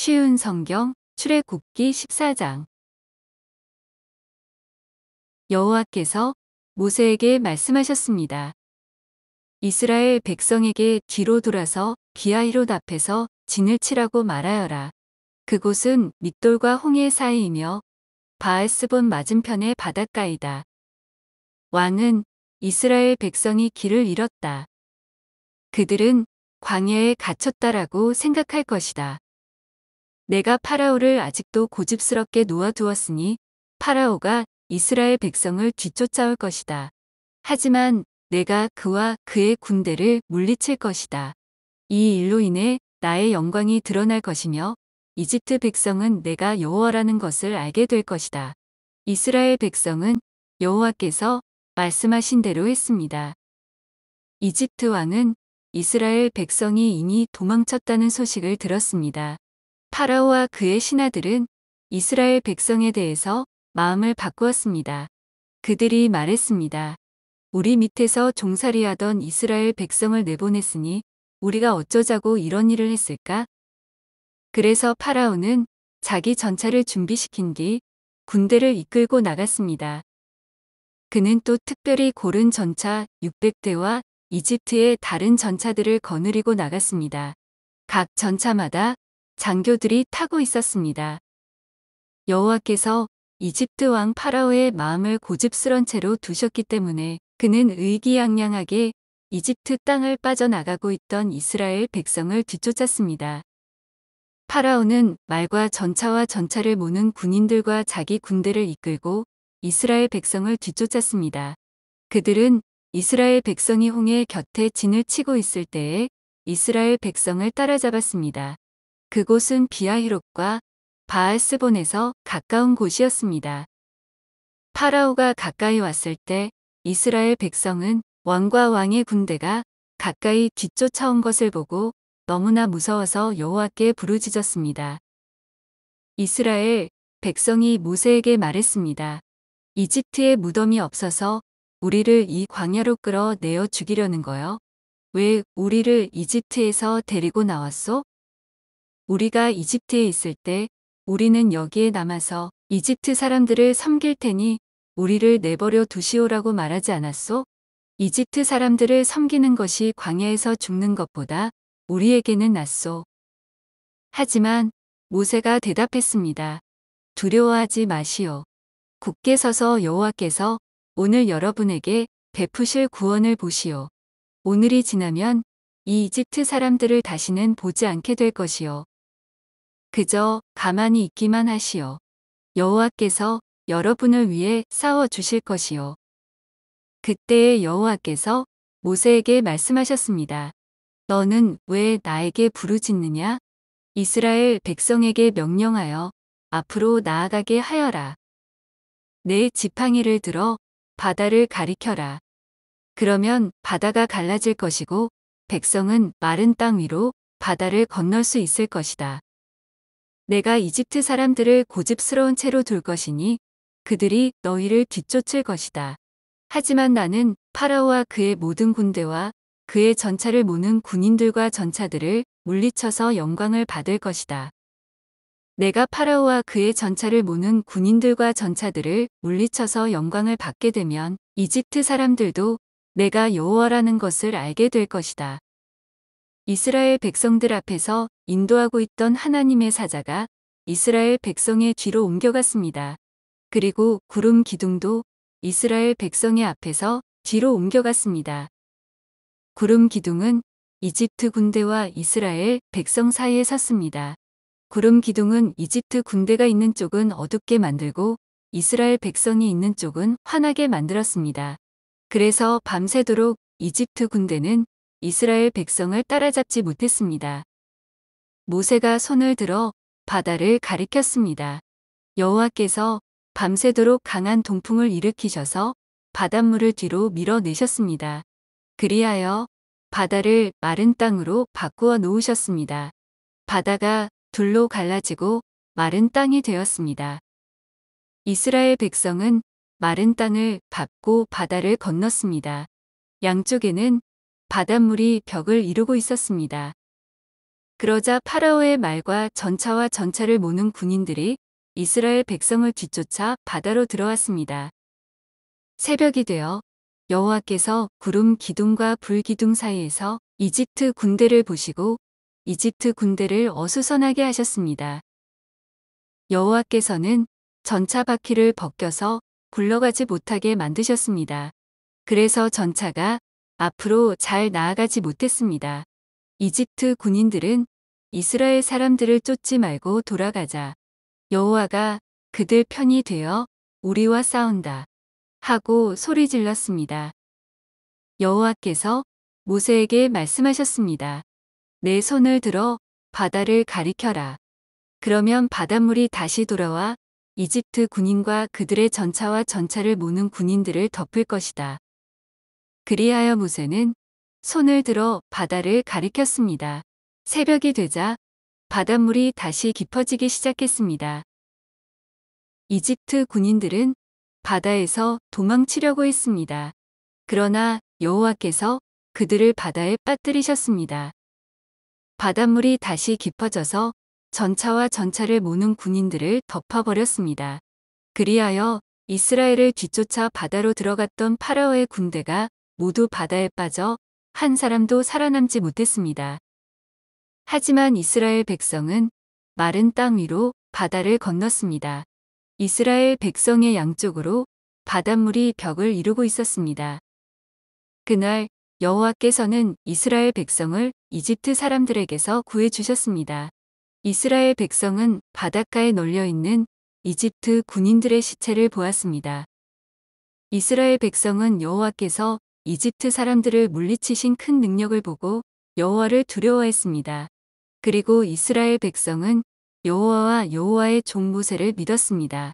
쉬운 성경 출애굽기 14장. 여호와께서 모세에게 말씀하셨습니다. 이스라엘 백성에게 뒤로 돌아서 비하히롯 앞에서 진을 치라고 말하여라. 그곳은 밋돌과 홍해 사이이며 바알스본 맞은편의 바닷가이다. 왕은 이스라엘 백성이 길을 잃었다. 그들은 광야에 갇혔다라고 생각할 것이다. 내가 파라오를 아직도 고집스럽게 놓아두었으니 파라오가 이스라엘 백성을 뒤쫓아올 것이다. 하지만 내가 그와 그의 군대를 물리칠 것이다. 이 일로 인해 나의 영광이 드러날 것이며 이집트 백성은 내가 여호와라는 것을 알게 될 것이다. 이스라엘 백성은 여호와께서 말씀하신 대로 했습니다. 이집트 왕은 이스라엘 백성이 이미 도망쳤다는 소식을 들었습니다. 파라오와 그의 신하들은 이스라엘 백성에 대해서 마음을 바꾸었습니다. 그들이 말했습니다. 우리 밑에서 종살이하던 이스라엘 백성을 내보냈으니 우리가 어쩌자고 이런 일을 했을까? 그래서 파라오는 자기 전차를 준비시킨 뒤 군대를 이끌고 나갔습니다. 그는 또 특별히 고른 전차 600대와 이집트의 다른 전차들을 거느리고 나갔습니다. 각 전차마다 장교들이 타고 있었습니다. 여호와께서 이집트 왕 파라오의 마음을 고집스런 채로 두셨기 때문에 그는 의기양양하게 이집트 땅을 빠져나가고 있던 이스라엘 백성을 뒤쫓았습니다. 파라오는 말과 전차와 전차를 모는 군인들과 자기 군대를 이끌고 이스라엘 백성을 뒤쫓았습니다. 그들은 이스라엘 백성이 홍해 곁에 진을 치고 있을 때에 이스라엘 백성을 따라잡았습니다. 그곳은 비하히롯과 바알스본에서 가까운 곳이었습니다. 파라오가 가까이 왔을 때 이스라엘 백성은 왕과 왕의 군대가 가까이 뒤쫓아온 것을 보고 너무나 무서워서 여호와께 부르짖었습니다. 이스라엘 백성이 모세에게 말했습니다. 이집트에 무덤이 없어서 우리를 이 광야로 끌어내어 죽이려는 거요? 왜 우리를 이집트에서 데리고 나왔소? 우리가 이집트에 있을 때 우리는 여기에 남아서 이집트 사람들을 섬길 테니 우리를 내버려 두시오라고 말하지 않았소? 이집트 사람들을 섬기는 것이 광야에서 죽는 것보다 우리에게는 낫소. 하지만 모세가 대답했습니다. 두려워하지 마시오. 굳게 서서 여호와께서 오늘 여러분에게 베푸실 구원을 보시오. 오늘이 지나면 이 이집트 사람들을 다시는 보지 않게 될 것이요. 그저 가만히 있기만 하시오. 여호와께서 여러분을 위해 싸워 주실 것이요. 그때에 여호와께서 모세에게 말씀하셨습니다. 너는 왜 나에게 부르짖느냐? 이스라엘 백성에게 명령하여 앞으로 나아가게 하여라. 내 지팡이를 들어 바다를 가리켜라. 그러면 바다가 갈라질 것이고 백성은 마른 땅 위로 바다를 건널 수 있을 것이다. 내가 이집트 사람들을 고집스러운 채로 둘 것이니 그들이 너희를 뒤쫓을 것이다. 하지만 나는 파라오와 그의 모든 군대와 그의 전차를 모는 군인들과 전차들을 물리쳐서 영광을 받을 것이다. 내가 파라오와 그의 전차를 모는 군인들과 전차들을 물리쳐서 영광을 받게 되면 이집트 사람들도 내가 여호와라는 것을 알게 될 것이다. 이스라엘 백성들 앞에서 인도하고 있던 하나님의 사자가 이스라엘 백성의 뒤로 옮겨갔습니다. 그리고 구름 기둥도 이스라엘 백성의 앞에서 뒤로 옮겨갔습니다. 구름 기둥은 이집트 군대와 이스라엘 백성 사이에 섰습니다. 구름 기둥은 이집트 군대가 있는 쪽은 어둡게 만들고 이스라엘 백성이 있는 쪽은 환하게 만들었습니다. 그래서 밤새도록 이집트 군대는 이스라엘 백성을 따라잡지 못했습니다. 모세가 손을 들어 바다를 가리켰습니다. 여호와께서 밤새도록 강한 동풍을 일으키셔서 바닷물을 뒤로 밀어내셨습니다. 그리하여 바다를 마른 땅으로 바꾸어 놓으셨습니다. 바다가 둘로 갈라지고 마른 땅이 되었습니다. 이스라엘 백성은 마른 땅을 밟고 바다를 건넜습니다. 양쪽에는 바닷물이 벽을 이루고 있었습니다. 그러자 파라오의 말과 전차와 전차를 모는 군인들이 이스라엘 백성을 뒤쫓아 바다로 들어왔습니다. 새벽이 되어 여호와께서 구름 기둥과 불 기둥 사이에서 이집트 군대를 보시고 이집트 군대를 어수선하게 하셨습니다. 여호와께서는 전차 바퀴를 벗겨서 굴러가지 못하게 만드셨습니다. 그래서 전차가 앞으로 잘 나아가지 못했습니다. 이집트 군인들은 이스라엘 사람들을 쫓지 말고 돌아가자. 여호와가 그들 편이 되어 우리와 싸운다. 하고 소리 질렀습니다. 여호와께서 모세에게 말씀하셨습니다. 내 손을 들어 바다를 가리켜라. 그러면 바닷물이 다시 돌아와 이집트 군인과 그들의 전차와 전차를 모는 군인들을 덮을 것이다. 그리하여 모세는 손을 들어 바다를 가리켰습니다. 새벽이 되자 바닷물이 다시 깊어지기 시작했습니다. 이집트 군인들은 바다에서 도망치려고 했습니다. 그러나 여호와께서 그들을 바다에 빠뜨리셨습니다. 바닷물이 다시 깊어져서 전차와 전차를 모는 군인들을 덮어버렸습니다. 그리하여 이스라엘을 뒤쫓아 바다로 들어갔던 파라오의 군대가 모두 바다에 빠져 한 사람도 살아남지 못했습니다. 하지만 이스라엘 백성은 마른 땅 위로 바다를 건넜습니다. 이스라엘 백성의 양쪽으로 바닷물이 벽을 이루고 있었습니다. 그날 여호와께서는 이스라엘 백성을 이집트 사람들에게서 구해주셨습니다. 이스라엘 백성은 바닷가에 널려있는 이집트 군인들의 시체를 보았습니다. 이스라엘 백성은 여호와께서 이집트 사람들을 물리치신 큰 능력을 보고 여호와를 두려워했습니다. 그리고 이스라엘 백성은 여호와와 여호와의 종 모세를 믿었습니다.